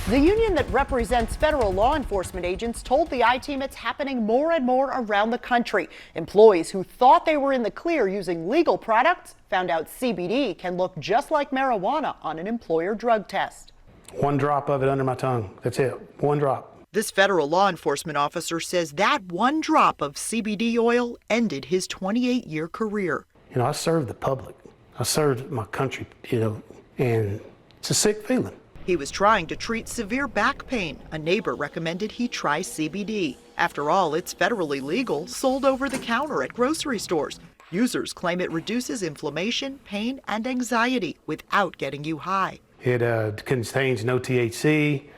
The union that represents federal law enforcement agents told the I-Team it's happening more and more around the country. Employees who thought they were in the clear using legal products found out CBD can look just like marijuana on an employer drug test. One drop of it under my tongue. That's it. One drop. This federal law enforcement officer says that one drop of CBD oil ended his 28-year career. You know, I served the public. I served my country, and it's a sick feeling. He was trying to treat severe back pain. A neighbor recommended he try CBD. After all, it's federally legal, sold over the counter at grocery stores. Users claim it reduces inflammation, pain, and anxiety without getting you high. It contains no THC.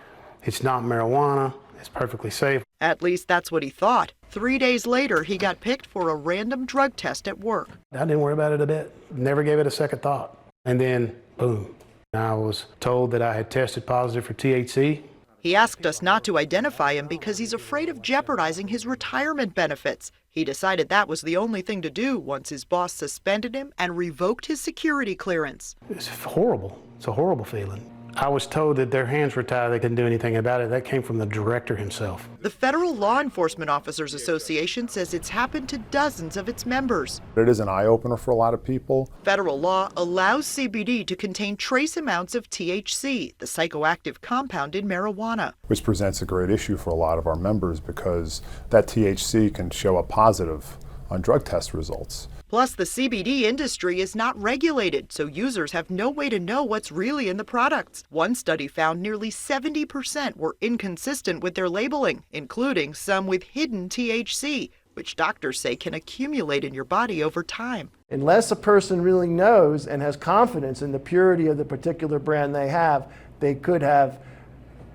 It's not marijuana. It's perfectly safe. At least that's what he thought. 3 days later, he got picked for a random drug test at work. I didn't worry about it a bit. Never gave it a second thought. And then, boom. I was told that I had tested positive for THC. He asked us not to identify him because he's afraid of jeopardizing his retirement benefits. He decided that was the only thing to do once his boss suspended him and revoked his security clearance. It's horrible. It's a horrible feeling. I was told that their hands were tied. They couldn't do anything about it. That came from the director himself. The Federal Law Enforcement Officers Association says it's happened to dozens of its members. It is an eye-opener for a lot of people. Federal law allows CBD to contain trace amounts of THC, the psychoactive compound in marijuana. Which presents a great issue for a lot of our members because that THC can show up positive on drug test results. Plus, the CBD industry is not regulated, so users have no way to know what's really in the products. One study found nearly 70% were inconsistent with their labeling, including some with hidden THC, which doctors say can accumulate in your body over time. Unless a person really knows and has confidence in the purity of the particular brand they could have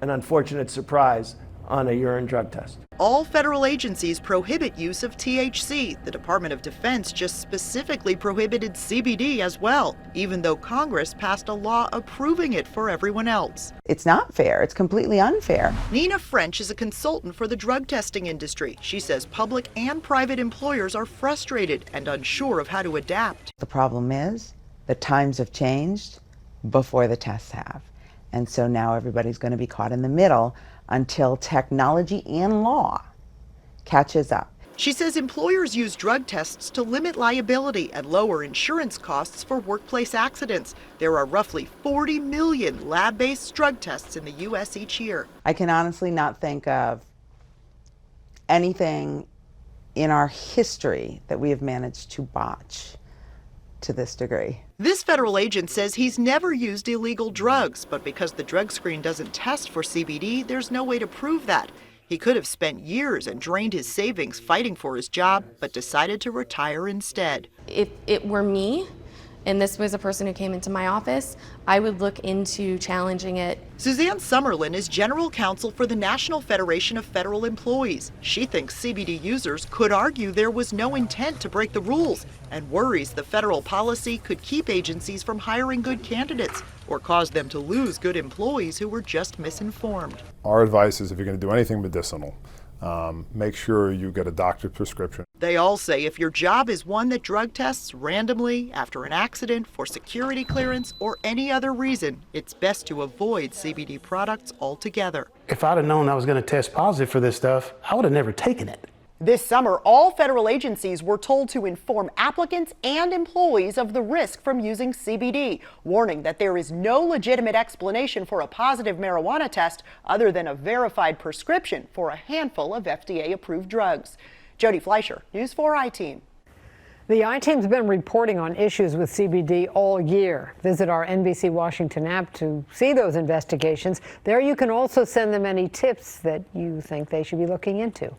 an unfortunate surprise on a urine drug test. All federal agencies prohibit use of THC. The Department of Defense just specifically prohibited CBD as well, even though Congress passed a law approving it for everyone else. It's not fair. It's completely unfair. Nina French is a consultant for the drug testing industry. She says public and private employers are frustrated and unsure of how to adapt. The problem is the times have changed before the tests have. And so now everybody's going to be caught in the middle until technology and law catches up. She says employers use drug tests to limit liability and lower insurance costs for workplace accidents. There are roughly 40 million lab-based drug tests in the U.S. each year. I can honestly not think of anything in our history that we have managed to botch to this degree. This federal agent says he's never used illegal drugs, but because the drug screen doesn't test for CBD, there's no way to prove that. He could have spent years and drained his savings fighting for his job, but decided to retire instead. If it were me, and this was a person who came into my office, I would look into challenging it. Suzanne Summerlin is general counsel for the National Federation of Federal Employees. She thinks CBD users could argue there was no intent to break the rules and worries the federal policy could keep agencies from hiring good candidates or cause them to lose good employees who were just misinformed. Our advice is if you're going to do anything medicinal, make sure you get a doctor's prescription. They all say if your job is one that drug tests randomly after an accident, for security clearance, or any other reason, it's best to avoid CBD products altogether. If I'd have known I was going to test positive for this stuff, I would have never taken it. This summer, all federal agencies were told to inform applicants and employees of the risk from using CBD, warning that there is no legitimate explanation for a positive marijuana test other than a verified prescription for a handful of FDA-approved drugs. Jody Fleischer, News 4 I-Team. The I-Team's been reporting on issues with CBD all year. Visit our NBC Washington app to see those investigations. There you can also send them any tips that you think they should be looking into.